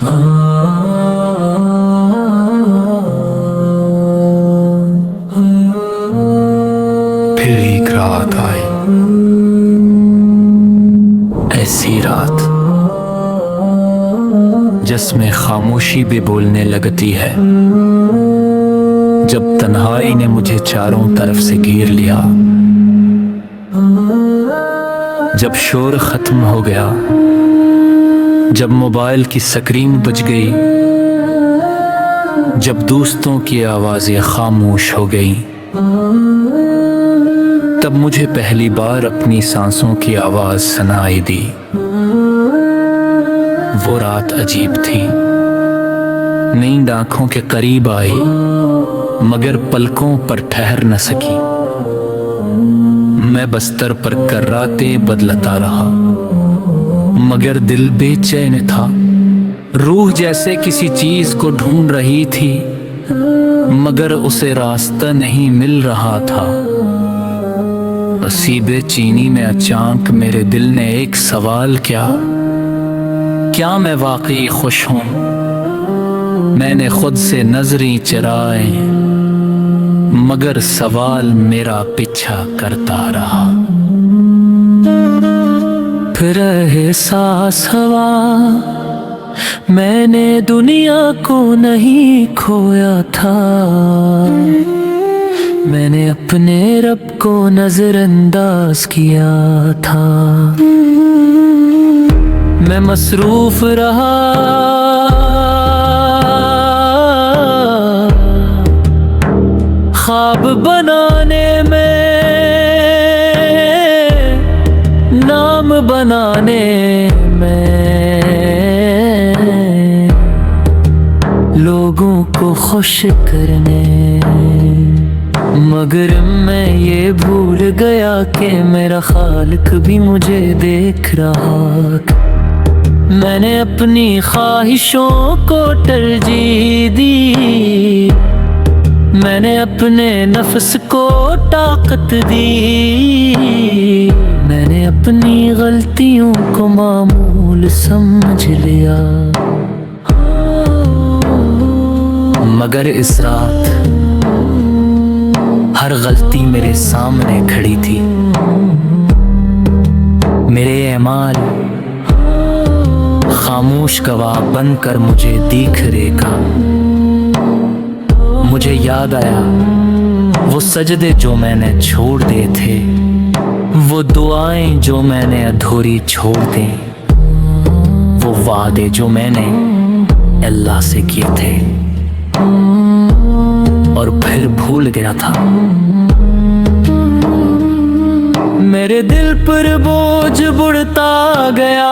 फिर एक रात आई, ऐसी रात जिसमें खामोशी भी बोलने लगती है। जब तन्हाई ने मुझे चारों तरफ से घेर लिया, जब शोर खत्म हो गया, जब मोबाइल की स्क्रीन बज गई, जब दोस्तों की आवाजें खामोश हो गई, तब मुझे पहली बार अपनी सांसों की आवाज सुनाई दी। वो रात अजीब थी। नींद आंखों के करीब आई मगर पलकों पर ठहर न सकी। मैं बस्तर पर कर्राते बदलता रहा मगर दिल बेचैन था। रूह जैसे किसी चीज को ढूंढ रही थी मगर उसे रास्ता नहीं मिल रहा था। नसीबे चीनी में अचानक मेरे दिल ने एक सवाल किया, क्या मैं वाकई खुश हूं? मैंने खुद से नजरें चुराए मगर सवाल मेरा पीछा करता रहा। फिर एहसास हुआ मैंने दुनिया को नहीं खोया था। मैंने अपने रब को नजरअंदाज किया था। मैं मसरूफ रहा ख्वाब बनाने में, नाम बनाने में, लोगों को खुश करने। मगर मैं ये भूल गया कि मेरा खालिक भी मुझे देख रहा। मैंने अपनी ख्वाहिशों को तरजीह दी, मैंने अपने नफ्स को ताकत दी, मैंने अपनी गलतियों को मामूल समझ लिया। मगर इस रात हर गलती मेरे सामने खड़ी थी। मेरे एमाल खामोश गवाह बनकर मुझे देख रेखा। मुझे याद आया वो सजदे जो मैंने छोड़ दिए थे, वो दुआएं जो मैंने अधूरी छोड़ दी, वो वादे जो मैंने अल्लाह से किए थे और फिर भूल गया था। मेरे दिल पर बोझ बढ़ता गया,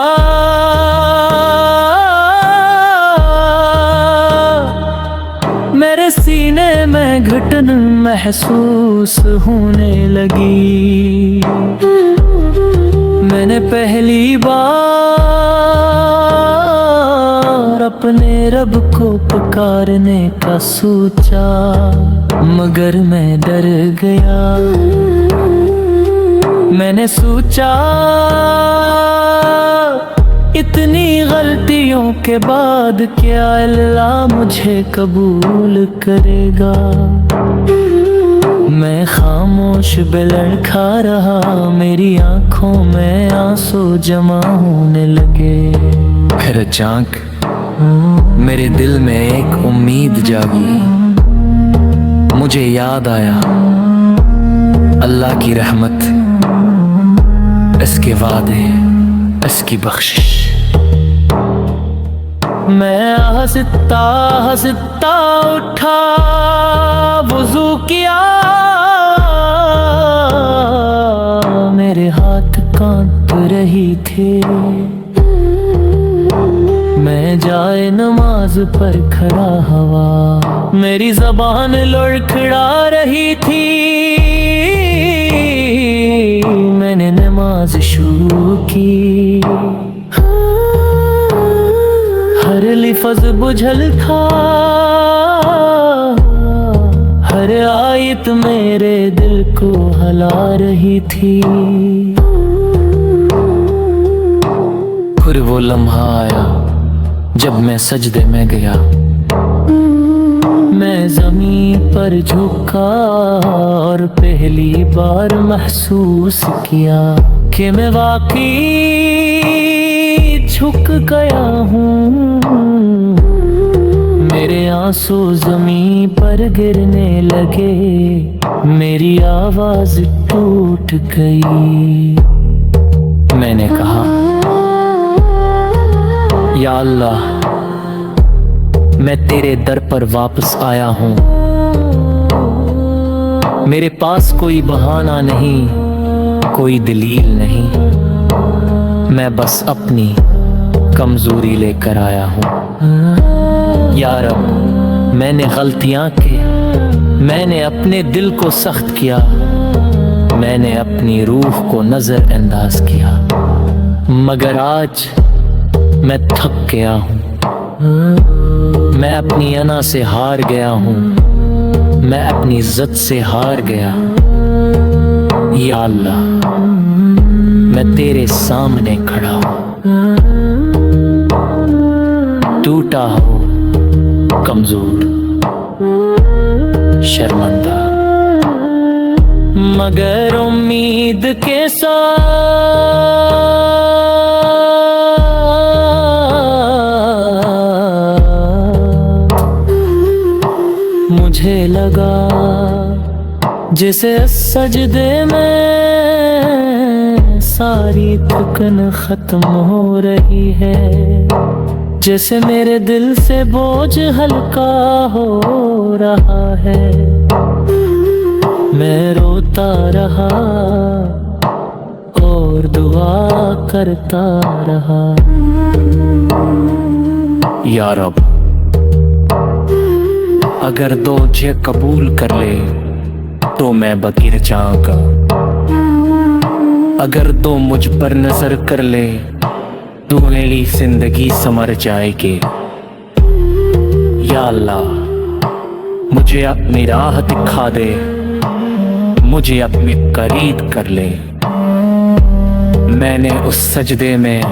मेरे सीने में घुटन महसूस होने लगी। मैंने पहली बार अपने रब को पुकारने का सोचा मगर मैं डर गया। मैंने सोचा इतनी गलतियों के बाद क्या अल्लाह मुझे कबूल करेगा। मैं खामोश बिलड़ खा रहा, मेरी आंखों में आंसू जमा होने लगे। फिर अचानक मेरे दिल में एक उम्मीद जागी। मुझे याद आया अल्लाह की रहमत, इसके वादे, इसकी बख्शिश। मैं हंसता हंसता उठा, वुज़ू किया, मेरे हाथ कांप रही थी। मैं जाए नमाज पर खड़ा हवा, मेरी ज़बान लड़खड़ा रही थी। मैंने नमाज शुरू की, हर लिफ़्ज़ बुझल था, हर आयत मेरे दिल को हला रही थी। फिर वो लम्हा आया जब मैं सजदे में गया, मैं जमीन पर झुका और पहली बार महसूस किया कि मैं वाकई झुक गया हूँ। मेरे आंसू जमीन पर गिरने लगे, मेरी आवाज टूट गई। मैंने कहा, या अल्लाह, मैं तेरे दर पर वापस आया हूँ। मेरे पास कोई बहाना नहीं, कोई दलील नहीं, मैं बस अपनी कमजोरी लेकर आया हूँ। या रब, मैंने गलतियां की, मैंने अपने दिल को सख्त किया, मैंने अपनी रूह को नजरअंदाज किया, मगर आज मैं थक गया हूँ। मैं अपनी अना से हार गया हूँ, मैं अपनी इज्जत से हार गया। या अल्लाह, मैं तेरे सामने खड़ा हूँ, टूटा हो, कमजोर, शर्मिंदा, मगर उम्मीद के साथ मुझे लगा जैसे सजदे में सारी थकन खत्म हो रही है, जैसे मेरे दिल से बोझ हल्का हो रहा है। मैं रोता रहा और दुआ करता रहा। या रब, अगर दो तुझे कबूल कर ले तो मैं बकीर जाऊंगा, अगर दो मुझ पर नजर कर ले तो मेरी जिंदगी संवर जाएगी। या अल्लाह, मुझे अपनी राह दिखा दे, मुझे अपने करीब कर ले। मैंने उस सजदे में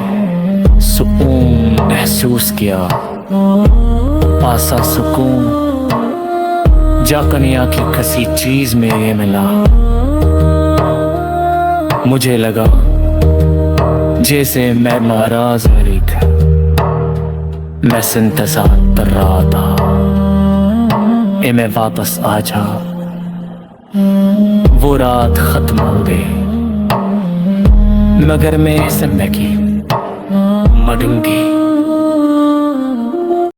सुकून महसूस किया, पासा सुकून जा कनिया की किसी चीज में ये मिला। मुझे लगा जैसे मैं नाराज था, मैं इंतजार कर रहा था कि मैं वापस आ जा। वो रात खत्म हो गई, मगर मैं जिंदगी मरूंगी।